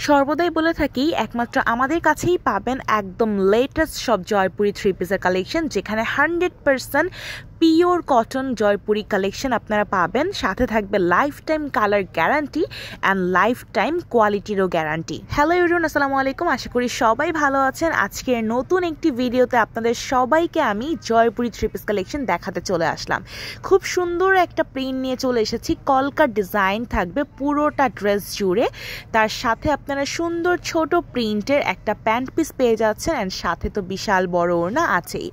সর্বদাই বলে থাকি একমাত্র আমাদের কাছেই পাবেন একদম লেটেস্ট সব জয়পুরি থ্রি পিসের কালেকশন, যেখানে 100% পিওর কটন জয়পুরি কালেকশন আপনারা পাবেন। সাথে থাকবে life time colour guarantee and life time কোয়ালিটিরও গ্যারান্টি। হ্যালো এভরিওয়ান, আসসালামু আলাইকুম। আশা করি সবাই ভালো আছেন। আজকের নতুন একটি ভিডিওতে আপনাদের সবাইকে আমি জয়পুরি থ্রি পিস কালেকশন দেখাতে চলে আসলাম। খুব সুন্দর একটা প্রিন্ট নিয়ে চলে এসেছি। কলকা ডিজাইন থাকবে পুরোটা ড্রেস জুড়ে, তার সাথে আপনারা সুন্দর ছোট প্রিন্টের একটা প্যান্ট পিস পেয়ে যাচ্ছেন অ্যান্ড সাথে তো বিশাল বড় ওড়না আছেই।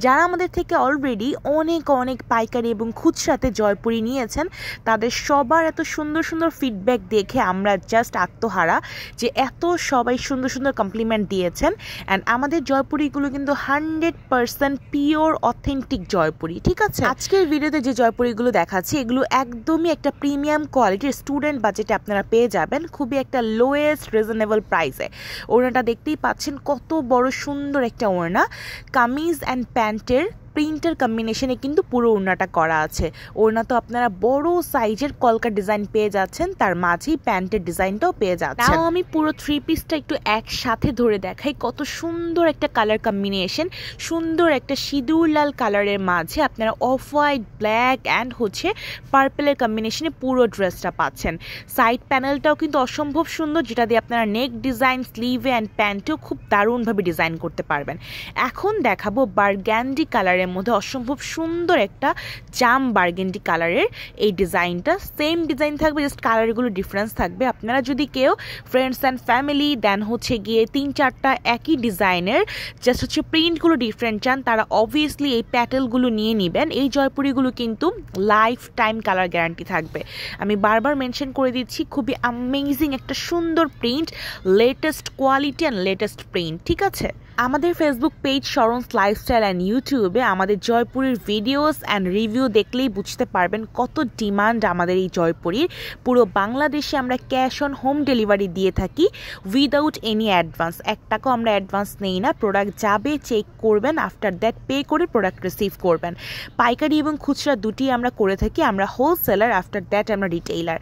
যারা আমাদের থেকে অলরেডি অনেক পাইকারি এবং খুচরাতে জয়পুরি নিয়েছেন, তাদের সবার এত সুন্দর সুন্দর ফিডব্যাক দেখে আমরা জাস্ট আত্মহারা যে এত সবাই সুন্দর সুন্দর কমপ্লিমেন্ট দিয়েছেন। অ্যান্ড আমাদের জয়পুরিগুলো কিন্তু 100% পিওর অথেন্টিক জয়পুরি, ঠিক আছে। আজকের ভিডিওতে যে জয়পুরিগুলো দেখাচ্ছি এগুলো একদমই একটা প্রিমিয়াম কোয়ালিটির স্টুডেন্ট বাজেটে আপনারা পেয়ে যাবেন, খুবই একটা লোয়েস্ট রিজনেবল প্রাইসে। ওড়নাটা দেখতেই পাচ্ছেন কত বড় সুন্দর একটা ওড়না। কামিজ অ্যান্ড প্যান্টের প্রিন্টের কম্বিনেশনে কিন্তু পুরো ওড়নাটা করা আছে। ওড়না তো আপনারা বড় সাইজের কলকা ডিজাইন পেয়ে যাচ্ছেন, তার মাঝেই প্যান্টের ডিজাইনটাও পেয়ে যাচ্ছেন। তাও আমি পুরো থ্রি পিসটা একটু একসাথে ধরে দেখাই। কত সুন্দর একটা কালার কম্বিনেশন, সুন্দর একটা সিঁদুর লাল কালারের মাঝে আপনারা অফ হোয়াইট, ব্ল্যাক অ্যান্ড পার্পেলের কম্বিনেশনে পুরো ড্রেসটা পাচ্ছেন। সাইড প্যানেলটাও কিন্তু অসম্ভব সুন্দর, যেটা দিয়ে আপনারা নেক ডিজাইন, স্লিভে অ্যান্ড প্যান্টেও খুব দারুণভাবে ডিজাইন করতে পারবেন। এখন দেখাবো বারগ্যান্ডি কালারের মধ্যে অসম্ভব সুন্দর একটা জাম বারগেন্ডি কালারের এই ডিজাইনটা। সেম ডিজাইন থাকবে, জাস্ট কালারগুলো ডিফারেন্স থাকবে। আপনারা যদি কেউ ফ্রেন্ডস অ্যান্ড ফ্যামিলি দেন গিয়ে 3-4টা একই ডিজাইনের জাস্ট প্রিন্টগুলো ডিফারেন্ট চান, তারা অবভিয়াসলি এই প্যাটেলগুলো নিয়ে নেবেন। এই জয়পুরিগুলো কিন্তু লাইফ টাইম কালার গ্যারান্টি থাকবে। আমি বারবার মেনশন করে দিচ্ছি, খুবই অ্যামেজিং একটা সুন্দর print, latest quality and latest print, ঠিক আছে। আমাদের ফেসবুক পেজ শরণস লাইফস্টাইল অ্যান্ড ইউটিউবে আমাদের জয়পুরির ভিডিওস অ্যান্ড রিভিউ দেখলেই বুঝতে পারবেন কত ডিমান্ড আমাদের এই জয়পুরির। পুরো বাংলাদেশে আমরা ক্যাশ অন হোম ডেলিভারি দিয়ে থাকি উইদাউট এনি অ্যাডভান্স। 1 টাকাও আমরা অ্যাডভান্স নেই না। প্রোডাক্ট যাবে, চেক করবেন, আফটার দ্যাট পে করে প্রোডাক্ট রিসিভ করবেন। পাইকারি এবং খুচরা দুটি আমরা করে থাকি। আমরা হোলসেলার, আফটার দ্যাট আমরা রিটেইলার।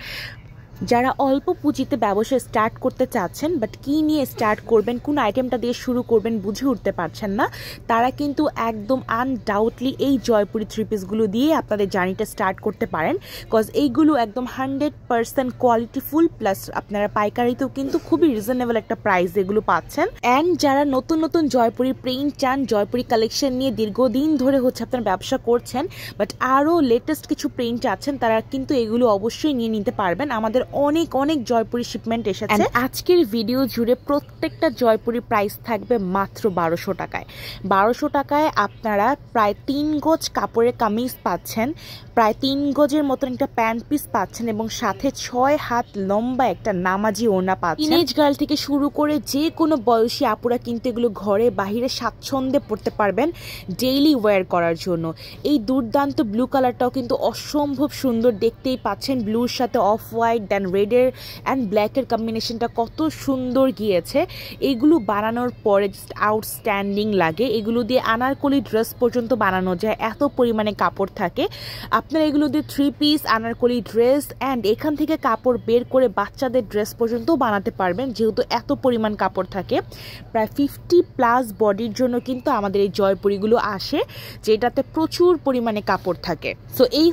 যারা অল্প পুঁজিতে ব্যবসা স্টার্ট করতে চাচ্ছেন বাট কী নিয়ে স্টার্ট করবেন, কোন আইটেমটা দিয়ে শুরু করবেন বুঝে উঠতে পারছেন না, তারা কিন্তু একদম আনডাউটলি এই জয়পুরি থ্রি পিসগুলো দিয়ে আপনাদের জার্নিটা স্টার্ট করতে পারেন। বিকজ এইগুলো একদম 100% কোয়ালিটিফুল, প্লাস আপনারা পাইকারিতেও কিন্তু খুবই রিজনেবল একটা প্রাইস এগুলো পাচ্ছেন। অ্যান্ড যারা নতুন জয়পুরি প্রিন্ট চান, জয়পুরি কালেকশন নিয়ে দীর্ঘদিন ধরে আপনার ব্যবসা করছেন বাট আরও লেটেস্ট কিছু প্রিন্ট আছেন, তারা কিন্তু এগুলো অবশ্যই নিয়ে নিতে পারবেন। আমাদের অনেক জয়পুরি শিপমেন্ট এসেছে। আজকের ভিডিও জুড়ে প্রত্যেকটা জয়পুরি প্রাইস থাকবে মাত্র 1200 টাকায়। 1200 টাকায় আপনারা প্রায় 3 গজ কাপড়ের কামিজ পাচ্ছেন, প্রায় 3 গজের মতন একটা প্যান্ট পিস পাচ্ছেন এবং সাথে 6 হাত লম্বা একটা নামাজি ওড়না পাচ্ছেন। টিনেজ গার্ল থেকে শুরু করে যে কোনো বয়সী আপুরা কিন্তু এগুলো ঘরে বাহিরে স্বাচ্ছন্দ্যে পড়তে পারবেন ডেইলি ওয়্যার করার জন্য। এই দুর্দান্ত ব্লু কালারটাও কিন্তু অসম্ভব সুন্দর, দেখতেই পাচ্ছেন ব্লুর সাথে অফ হোয়াইট দেন রেডের অ্যান্ড ব্ল্যাকের কম্বিনেশনটা কত সুন্দর গিয়েছে। এগুলো বানানোর পরে জাস্ট আউটস্ট্যান্ডিং লাগে। এগুলো দিয়ে আনারকলি ড্রেস পর্যন্ত বানানো যায়, এত পরিমাণে কাপড় থাকে। আপনারা এগুলো দিয়ে three piece, Anarkali dress and এখান থেকে কাপড় বের করে বাচ্চাদের ড্রেস পর্যন্তও বানাতে পারবেন, যেহেতু এত পরিমাণ কাপড় থাকে। প্রায় 50+ বডির জন্য কিন্তু আমাদের এই জয়পুরিগুলো আসে, যেটাতে প্রচুর পরিমাণে কাপড় থাকে। সো এই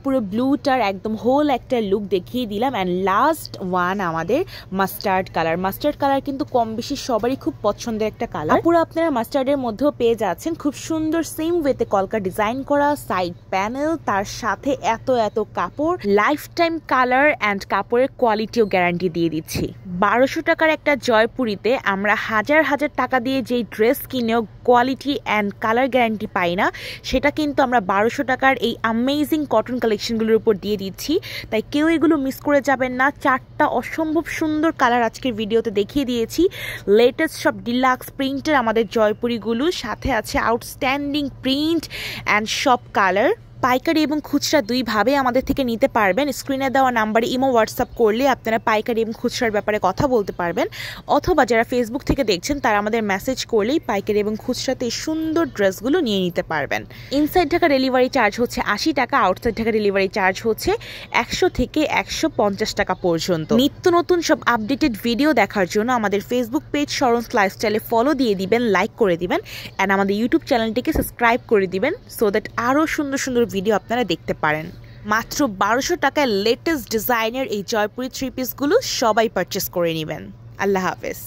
পুরো ব্লুটার একদম হোল একটা লুক দেখিয়ে দিলাম। অ্যান্ড লাস্ট ওয়ান আমাদের মাস্টার্ড কালার। মাস্টার্ড কালার কিন্তু কম বেশি সবারই খুব পছন্দের একটা কালার। পুরো আপনারা মাস্টার্ডের মধ্যেও পেয়ে যাচ্ছেন খুব সুন্দর সেম ওয়েতে কলকা ডিজাইন করা সাইড প্যানেল, তার সাথে এত কাপড়, লাইফ টাইম কালার অ্যান্ড কাপড়ের কোয়ালিটিও গ্যারান্টি দিয়ে দিচ্ছি। 1200 টাকার একটা জয়পুরিতে আমরা হাজার টাকা দিয়ে যেই ড্রেস কিনেও কোয়ালিটি অ্যান্ড কালার গ্যারান্টি পাই না, সেটা কিন্তু আমরা 1200 টাকার এই অ্যামেজিং কটন কালেকশনগুলোর উপর দিয়ে দিচ্ছি। তাই কেউ এগুলো মিস করে যাবেন না। 4টা অসম্ভব সুন্দর কালার আজকের ভিডিওতে দেখিয়ে দিয়েছি। লেটেস্ট সব ডিলাক্স প্রিন্টের আমাদের জয়পুরিগুলো, সাথে আছে আউটস্ট্যান্ডিং প্রিন্ট অ্যান্ড সব কালার। পাইকারি এবং খুচরা দুইভাবে আমাদের থেকে নিতে পারবেন। স্ক্রিনে দেওয়া নাম্বারে ইমো হোয়াটসঅ্যাপ করলে আপনারা পাইকারি এবং খুচরার ব্যাপারে কথা বলতে পারবেন, অথবা যারা ফেসবুক থেকে দেখছেন তারা আমাদের মেসেজ করলেই পাইকারি এবং খুচরাতে এই সুন্দর ড্রেসগুলো নিয়ে নিতে পারবেন। ইনসাইড ঢাকা ডেলিভারি চার্জ হচ্ছে 80 টাকা, আউটসাইড ঢাকা ডেলিভারি চার্জ হচ্ছে 100 থেকে 150 টাকা পর্যন্ত। নিত্য নতুন সব আপডেটেড ভিডিও দেখার জন্য আমাদের ফেসবুক পেজ শরণস লাইফস্টাইলে ফলো দিয়ে দিবেন, লাইক করে দিবেন, অ্যান্ড আমাদের ইউটিউব চ্যানেলটিকে সাবস্ক্রাইব করে দিবেন সো দ্যাট আরও সুন্দর সুন্দর ভিডিও আপনারা দেখতে পারেন। মাত্র 1200 টাকায় লেটেস্ট ডিজাইনের এই জয়পুরি থ্রি পিসগুলো সবাই পারচেস করে নেবেন। আল্লাহ হাফেজ।